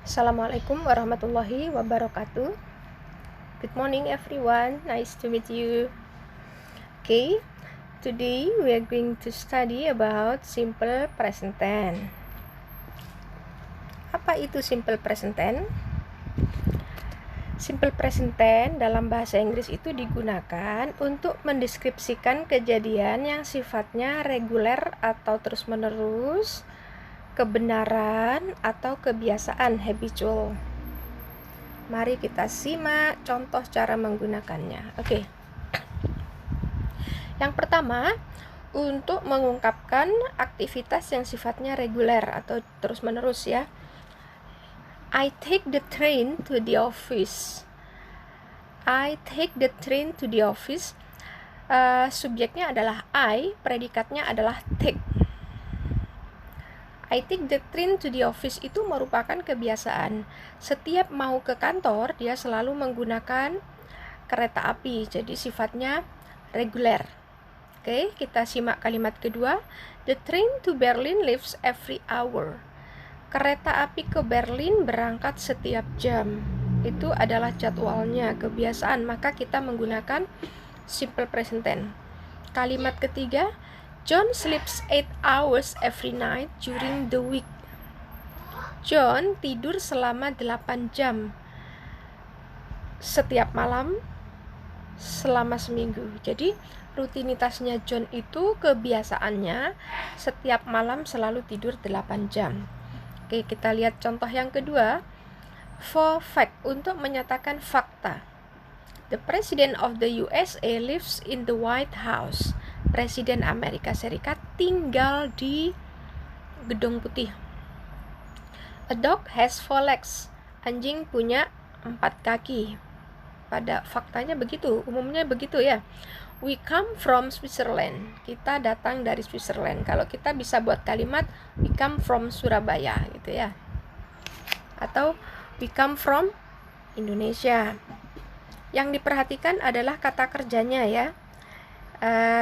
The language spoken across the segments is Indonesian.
Assalamualaikum warahmatullahi wabarakatuh. Good morning everyone, nice to meet you. Okay, today we are going to study about simple present tense. Apa itu simple present tense? Simple present tense dalam bahasa Inggris itu digunakan untuk mendeskripsikan kejadian yang sifatnya reguler atau terus-menerus, kebenaran atau kebiasaan habitual. Mari kita simak contoh cara menggunakannya. Oke. Yang pertama, untuk mengungkapkan aktivitas yang sifatnya reguler atau terus-menerus ya. I take the train to the office. I take the train to the office. Subjeknya adalah I, predikatnya adalah take. I take the train to the office itu merupakan kebiasaan. Setiap mau ke kantor, dia selalu menggunakan kereta api. Jadi sifatnya reguler. Oke, kita simak kalimat kedua. The train to Berlin leaves every hour. Kereta api ke Berlin berangkat setiap jam. Itu adalah jadwalnya, kebiasaan. Maka kita menggunakan simple present tense. Kalimat ketiga, John sleeps 8 hours every night during the week. John tidur selama 8 jam setiap malam selama seminggu. Jadi rutinitasnya John itu kebiasaannya setiap malam selalu tidur 8 jam. Oke, kita lihat contoh yang kedua. For fact, untuk menyatakan fakta. The President of the USA lives in the White House. Presiden Amerika Serikat tinggal di Gedung Putih. A dog has 4 legs. Anjing punya 4 kaki. Pada faktanya begitu, umumnya begitu ya. We come from Switzerland. Kita datang dari Switzerland. Kalau kita bisa buat kalimat we come from Surabaya gitu ya. Atau we come from Indonesia. Yang diperhatikan adalah kata kerjanya ya.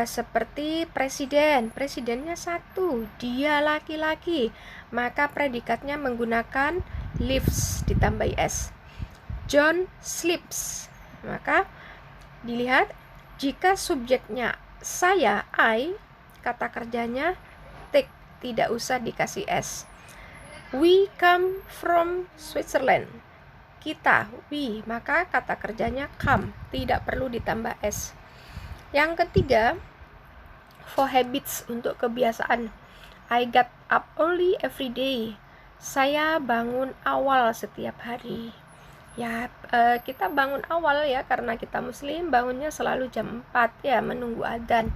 Seperti presidennya satu, dia laki-laki, maka predikatnya menggunakan lives ditambahi s. John sleeps, maka dilihat jika subjeknya saya, I, kata kerjanya take, tidak usah dikasih s. We come from Switzerland, kita, we, maka kata kerjanya come, tidak perlu ditambah s. Yang ketiga, for habits, untuk kebiasaan. I get up early every day. Saya bangun awal setiap hari. Ya, kita bangun awal ya karena kita muslim, bangunnya selalu jam 4 ya, menunggu adzan.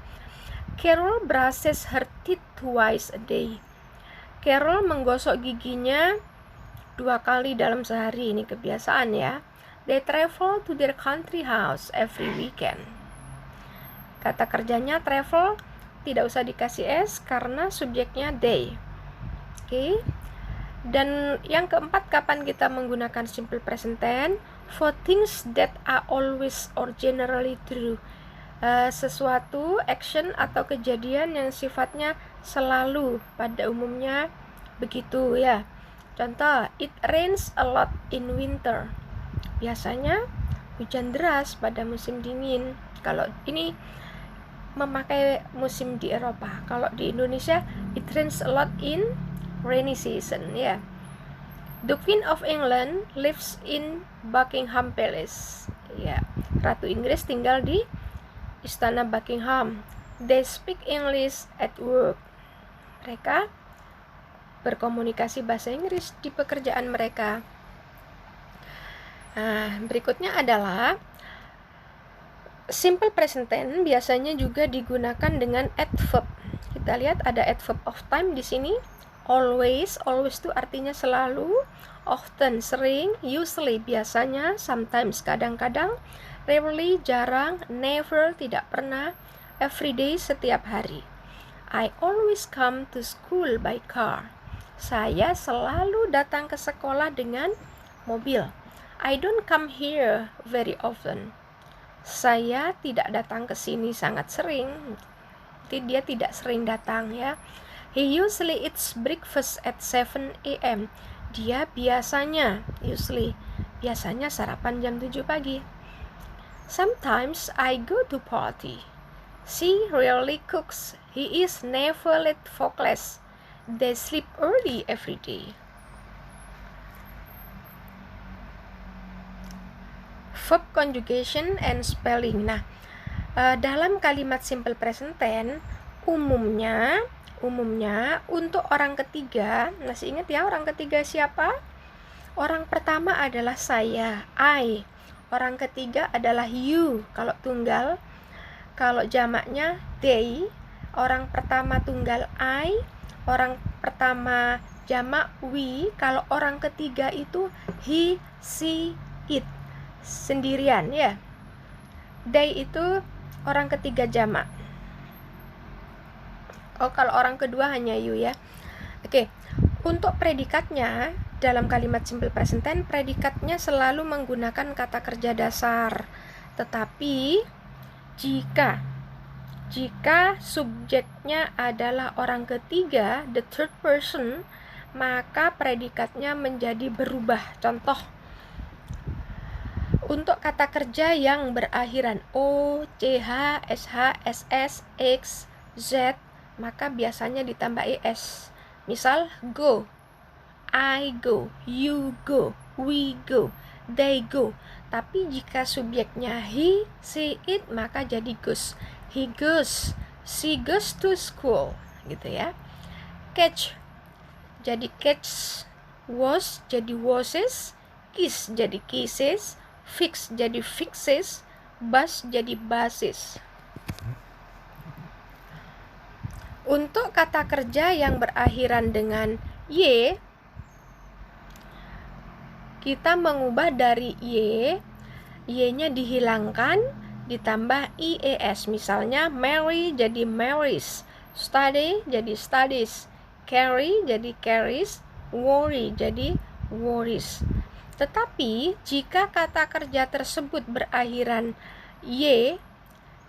Carol brushes her teeth twice a day. Carol menggosok giginya 2 kali dalam sehari, ini kebiasaan ya. They travel to their country house every weekend. Kata kerjanya travel, tidak usah dikasih s karena subjeknya they. Oke. Dan yang keempat, kapan kita menggunakan simple present tense? For things that are always or generally true. Sesuatu action atau kejadian yang sifatnya selalu, pada umumnya begitu ya. Contoh, it rains a lot in winter. Biasanya hujan deras pada musim dingin. Kalau ini memakai musim di Eropa. Kalau di Indonesia, it rains a lot in rainy season ya. The Queen of England lives in Buckingham Palace. Ya, Ratu Inggris tinggal di Istana Buckingham. They speak English at work. Mereka berkomunikasi bahasa Inggris di pekerjaan mereka. Nah, berikutnya adalah simple present tense biasanya juga digunakan dengan adverb. Kita lihat ada adverb of time di sini. Always itu artinya selalu, often sering, usually biasanya, sometimes kadang-kadang, rarely jarang, never tidak pernah, everyday setiap hari. I always come to school by car. Saya selalu datang ke sekolah dengan mobil. I don't come here very often. Saya tidak datang ke sini sangat sering. Jadi dia tidak sering datang ya. He usually eats breakfast at 7 a.m. Dia biasanya, usually, biasanya sarapan jam 7 pagi. Sometimes I go to party. She rarely cooks. He is never late for class. They sleep early every day. Verb conjugation and spelling. Nah, dalam kalimat simple present tense, umumnya untuk orang ketiga, masih ingat ya orang ketiga siapa? Orang pertama adalah saya, I. Orang ketiga adalah you, kalau tunggal. Kalau jamaknya they. Orang pertama tunggal I, orang pertama jamak we. Kalau orang ketiga itu he, she, it. Sendirian ya. They itu orang ketiga jamak. Oh, kalau orang kedua hanya you ya. Oke. Untuk predikatnya dalam kalimat simple present tense, predikatnya selalu menggunakan kata kerja dasar. Tetapi jika subjeknya adalah orang ketiga, the third person, maka predikatnya menjadi berubah. Contoh, untuk kata kerja yang berakhiran o, ch, sh, ss, x, z, maka biasanya ditambah es. Misal go, I go, you go, we go, they go. Tapi jika subjeknya he, she, it, maka jadi goes. He goes, she goes to school, gitu ya. Catch jadi catch, wash jadi washes, kiss jadi kisses, fix jadi fixes, bus jadi buses. Untuk kata kerja yang berakhiran dengan y, kita mengubah dari y-nya dihilangkan, ditambah ies. Misalnya marry jadi marries, study jadi studies, carry jadi carries, worry jadi worries. Tetapi jika kata kerja tersebut berakhiran y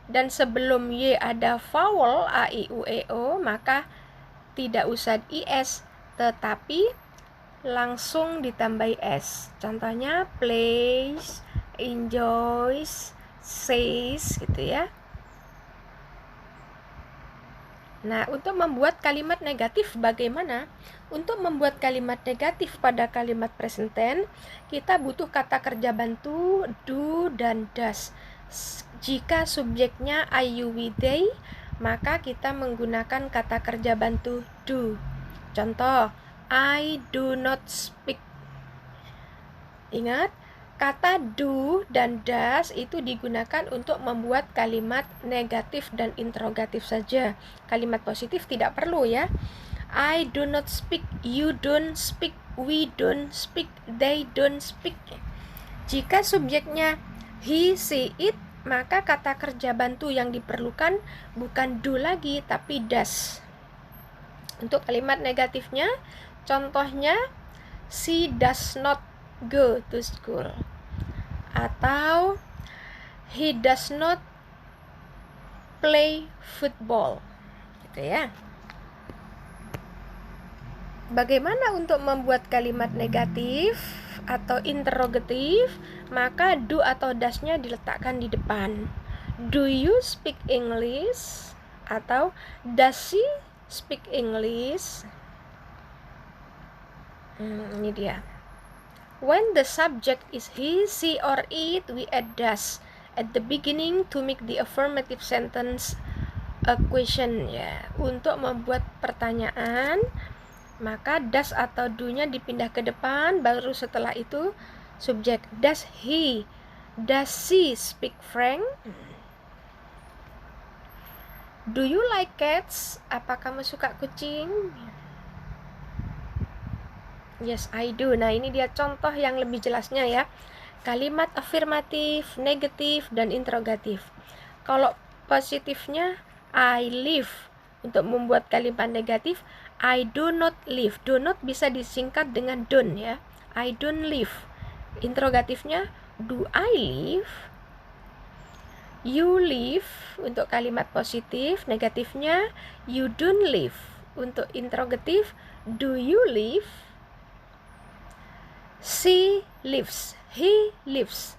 dan sebelum y ada vowel a, i, u, e, o, maka tidak usah is, tetapi langsung ditambah s. Contohnya plays, enjoys, says, gitu ya. Nah, untuk membuat kalimat negatif bagaimana? Untuk membuat kalimat negatif pada kalimat present tense, kita butuh kata kerja bantu do dan does. Jika subjeknya I, you, we, they, maka kita menggunakan kata kerja bantu do. Contoh, I do not speak. Ingat, kata do dan does itu digunakan untuk membuat kalimat negatif dan interrogatif saja. Kalimat positif tidak perlu ya. I do not speak, you don't speak, we don't speak, they don't speak. Jika subjeknya he, she, it, maka kata kerja bantu yang diperlukan bukan do lagi, tapi does. Untuk kalimat negatifnya, contohnya she does not go to school, atau he does not play football, gitu ya. Bagaimana untuk membuat kalimat negatif atau interrogatif? Maka do atau does-nya diletakkan di depan. Do you speak English? Atau does she speak English? Ini dia. When the subject is he, she, or it, we add does at the beginning to make the affirmative sentence a question ya. Untuk membuat pertanyaan, maka does atau do-nya dipindah ke depan, baru setelah itu subjek. Does he, does she speak French? Do you like cats? Apa kamu suka kucing? Yes, I do. Nah, ini dia contoh yang lebih jelasnya ya. Kalimat afirmatif, negatif, dan interrogatif. Kalau positifnya I live. Untuk membuat kalimat negatif, I do not live. Do not bisa disingkat dengan don't ya. I don't live. Interrogatifnya, do I live? You live. Untuk kalimat positif. Negatifnya, you don't live. Untuk interrogatif, do you live? She lives. He lives.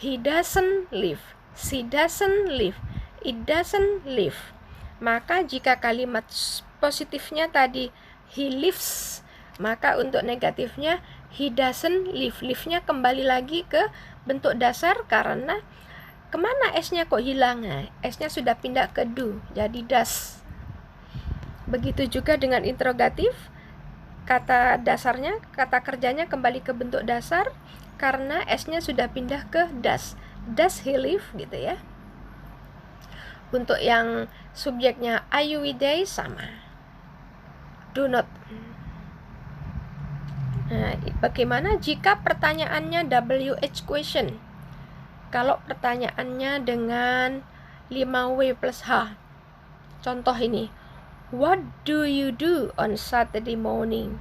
He doesn't live. She doesn't live. It doesn't live. Maka jika kalimat positifnya tadi he lives, maka untuk negatifnya he doesn't live. Live-nya kembali lagi ke bentuk dasar karena kemana S-nya kok hilang? S-nya sudah pindah ke do, jadi does. Begitu juga dengan interrogatif, kata dasarnya, kata kerjanya kembali ke bentuk dasar karena S-nya sudah pindah ke does. Does he live gitu ya. Untuk yang subjeknya are you with they sama. Do not. Nah, bagaimana jika pertanyaannya WH question? Kalau pertanyaannya dengan 5W plus H. Contoh ini. What do you do on Saturday morning?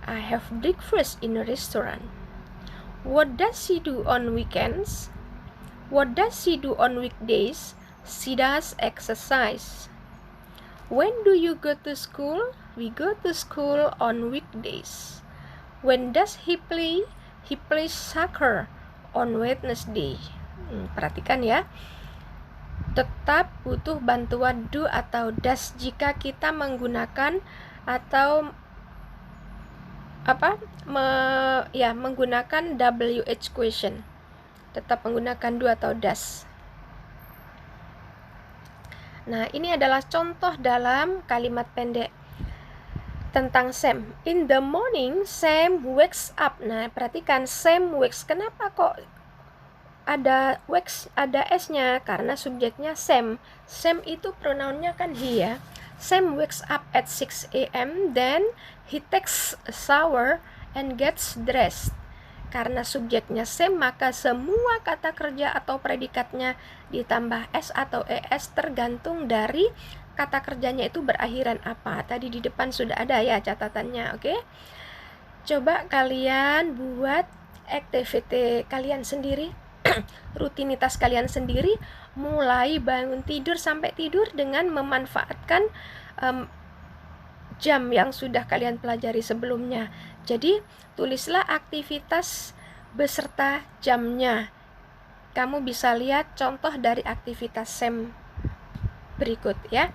I have breakfast in a restaurant. What does she do on weekends? What does she do on weekdays? She does exercise. When do you go to school? We go to school on weekdays. When does he play? He plays soccer on Wednesday. Perhatikan ya. Tetap butuh bantuan do atau does jika kita menggunakan atau menggunakan WH question. Tetap menggunakan do atau does. Nah, ini adalah contoh dalam kalimat pendek tentang Sam. In the morning, Sam wakes up. Nah, perhatikan Sam wakes. Kenapa kok ada wakes, ada S-nya? Karena subjeknya Sam. Sam itu pronounnya kan he ya. Sam wakes up at 6 a.m. Then he takes a shower and gets dressed. Karena subjeknya Sam, maka semua kata kerja atau predikatnya ditambah S atau ES tergantung dari kata kerjanya itu berakhiran apa. Tadi di depan sudah ada ya catatannya, oke? Coba kalian buat activity kalian sendiri, rutinitas kalian sendiri, mulai bangun tidur sampai tidur dengan memanfaatkan jam yang sudah kalian pelajari sebelumnya. Jadi, tulislah aktivitas beserta jamnya. Kamu bisa lihat contoh dari aktivitas Sam berikut ya.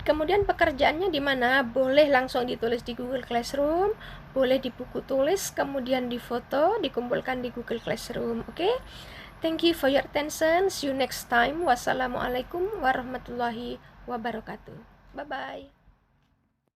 Kemudian pekerjaannya di mana? Boleh langsung ditulis di Google Classroom, boleh di buku tulis, kemudian difoto, dikumpulkan di Google Classroom. Oke? Thank you for your attention. See you next time. Wassalamualaikum warahmatullahi wabarakatuh. Bye-bye.